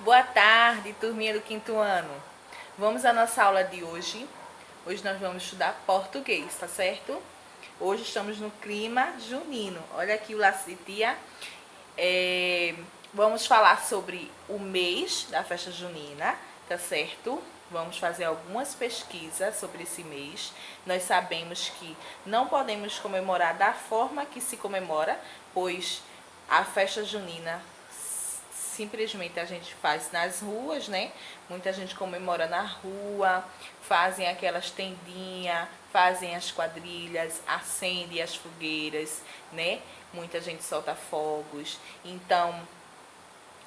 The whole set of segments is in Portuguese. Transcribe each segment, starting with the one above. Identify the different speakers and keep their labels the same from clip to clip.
Speaker 1: Boa tarde, turminha do quinto ano. Vamos à nossa aula de hoje. Hoje nós vamos estudar português, tá certo? Hoje estamos no clima junino. Olha aqui o laço de tia. Vamos falar sobre o mês da festa junina, tá certo? Vamos fazer algumas pesquisas sobre esse mês. Nós sabemos que não podemos comemorar da forma que se comemora, pois a festa junina simplesmente a gente faz nas ruas, né? Muita gente comemora na rua, fazem aquelas tendinhas, fazem as quadrilhas, acendem as fogueiras, né? Muita gente solta fogos. Então,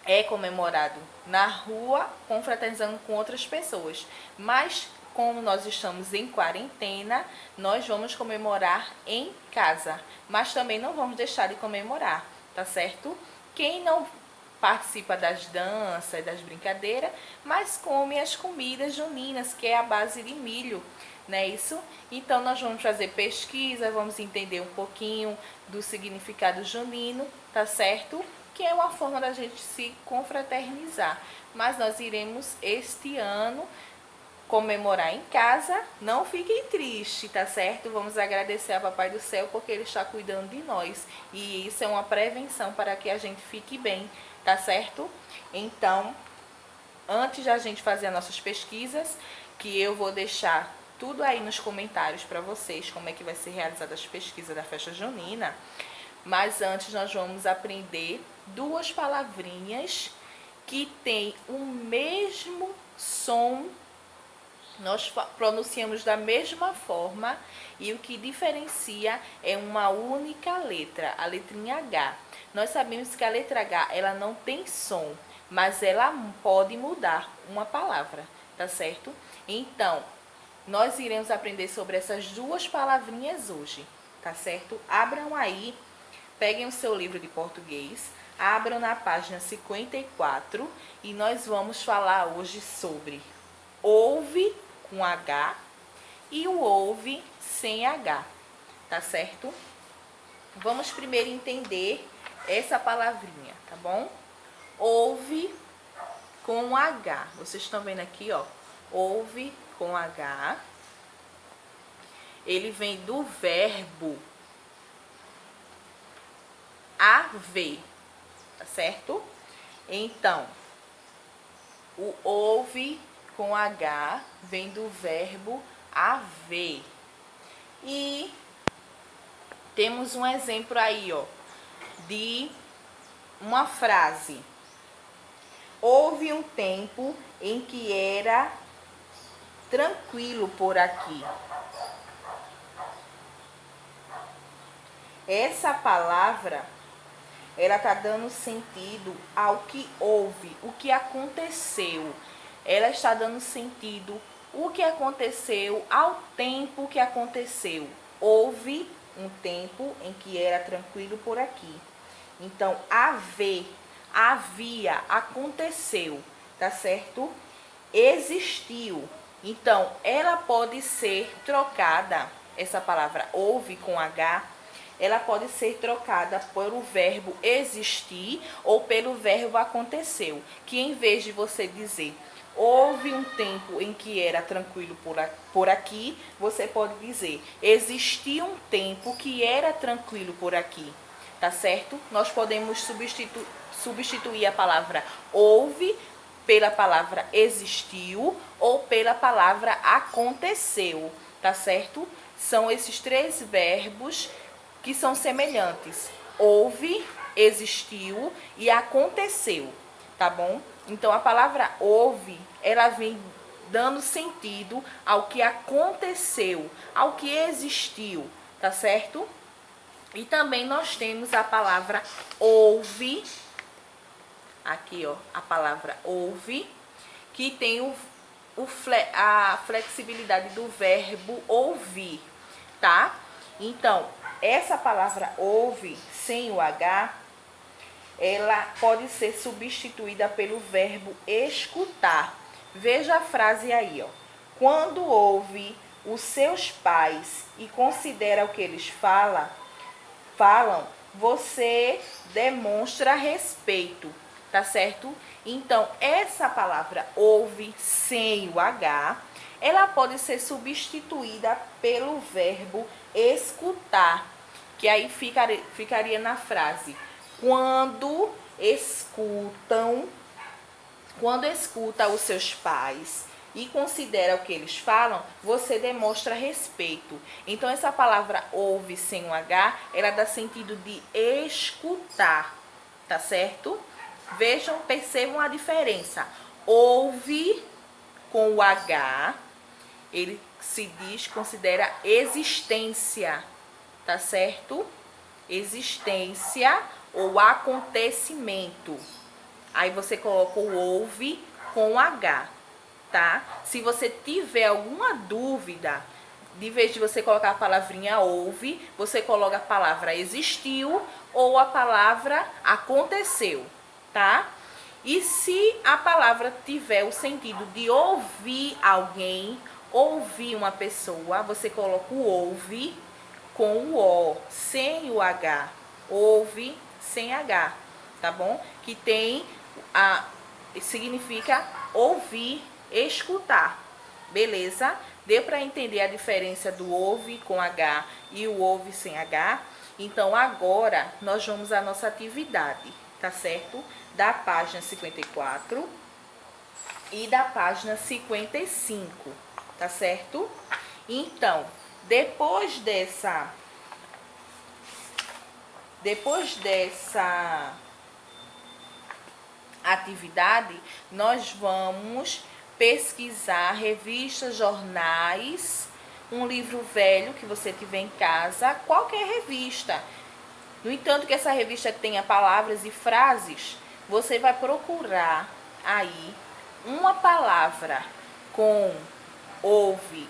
Speaker 1: é comemorado na rua, confraternizando com outras pessoas. Mas, como nós estamos em quarentena, nós vamos comemorar em casa. Mas também não vamos deixar de comemorar, tá certo? Quem não participa das danças, das brincadeiras, mas come as comidas juninas, que é a base de milho, não é isso? Então nós vamos fazer pesquisa, vamos entender um pouquinho do significado junino, tá certo? Que é uma forma da gente se confraternizar. Mas nós iremos este ano comemorar em casa. Não fiquem tristes, tá certo? Vamos agradecer a Papai do Céu porque Ele está cuidando de nós. E isso é uma prevenção para que a gente fique bem, tá certo? Então, antes da gente fazer as nossas pesquisas, que eu vou deixar tudo aí nos comentários para vocês, como é que vai ser realizada as pesquisas da festa junina. Mas antes nós vamos aprender duas palavrinhas que têm o mesmo som, nós pronunciamos da mesma forma e o que diferencia é uma única letra, a letrinha H. Nós sabemos que a letra H ela não tem som, mas ela pode mudar uma palavra, tá certo? Então, nós iremos aprender sobre essas duas palavrinhas hoje, tá certo? Abram aí, peguem o seu livro de português, abram na página 54 e nós vamos falar hoje sobre ouve com H e o ouve sem H, tá certo? Vamos primeiro entender essa palavrinha, tá bom? Ouve com H. Vocês estão vendo aqui, ó. Ouve com H. Ele vem do verbo haver, tá certo? Então, o ouve com H vem do verbo haver. E temos um exemplo aí, ó, de uma frase. Houve um tempo em que era tranquilo por aqui. Essa palavra, ela tá dando sentido ao que houve, o que aconteceu. Ela está dando sentido o que aconteceu ao tempo que aconteceu. Houve um tempo em que era tranquilo por aqui. Então, haver, havia, aconteceu, tá certo? Existiu. Então, ela pode ser trocada, essa palavra houve com H, ela pode ser trocada pelo verbo existir ou pelo verbo aconteceu. Que em vez de você dizer houve um tempo em que era tranquilo por aqui, você pode dizer existiu um tempo que era tranquilo por aqui, tá certo? Nós podemos substituir a palavra houve pela palavra existiu ou pela palavra aconteceu, tá certo? São esses três verbos que são semelhantes. Houve, existiu e aconteceu, tá bom? Então, a palavra houve, ela vem dando sentido ao que aconteceu, ao que existiu, tá certo? E também nós temos a palavra ouve, aqui ó, a palavra ouve, que tem a flexibilidade do verbo ouvir, tá? Então, essa palavra ouve, sem o H, ela pode ser substituída pelo verbo escutar. Veja a frase aí, ó. Quando ouve os seus pais e considera o que eles falam, você demonstra respeito, tá certo? Então, essa palavra ouve sem o H, ela pode ser substituída pelo verbo escutar, que aí ficaria na frase: quando escuta os seus pais e considera o que eles falam, você demonstra respeito. Então, essa palavra ouve sem o H, ela dá sentido de escutar, tá certo? Vejam, percebam a diferença. Ouve com o H, ele se diz, considera existência, tá certo? Existência ou acontecimento. Aí você coloca o ouve com H, tá? Se você tiver alguma dúvida, de vez de você colocar a palavrinha ouve, você coloca a palavra existiu ou a palavra aconteceu, tá? E se a palavra tiver o sentido de ouvir alguém, ouvir uma pessoa, você coloca o ouve com o O, sem o H. Ouve sem H, tá bom? Que tem significa ouvir, escutar, beleza? Deu para entender a diferença do ouve com H e o ouve sem H? Então, agora, nós vamos à nossa atividade, tá certo? Da página 54 e da página 55, tá certo? Então, depois dessa atividade, nós vamos pesquisar revistas, jornais, um livro velho que você tiver em casa, qualquer revista. No entanto, que essa revista tenha palavras e frases, você vai procurar aí uma palavra com ouve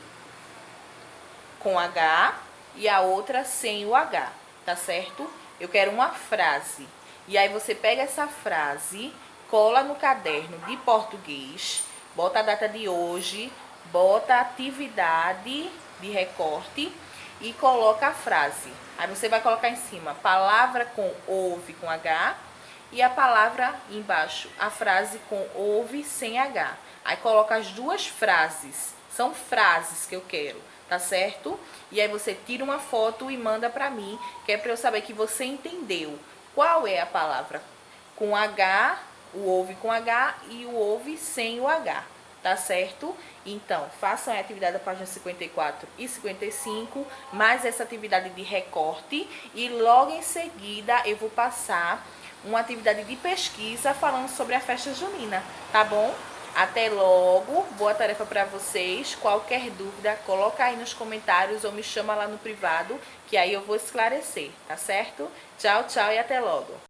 Speaker 1: com H e a outra sem o H, tá certo? Eu quero uma frase. E aí você pega essa frase, cola no caderno de português, bota a data de hoje, bota a atividade de recorte e coloca a frase. Aí você vai colocar em cima palavra com ouve com H e a palavra embaixo, a frase com ouve sem H. Aí coloca as duas frases. São frases que eu quero, tá certo? E aí você tira uma foto e manda pra mim, que é pra eu saber que você entendeu qual é a palavra com H, o ouve com H e o ouve sem o H, tá certo? Então, façam a atividade da página 54 e 55, mais essa atividade de recorte, e logo em seguida eu vou passar uma atividade de pesquisa falando sobre a festa junina, tá bom? Até logo, boa tarefa para vocês. Qualquer dúvida, coloca aí nos comentários ou me chama lá no privado, que aí eu vou esclarecer, tá certo? Tchau, tchau e até logo.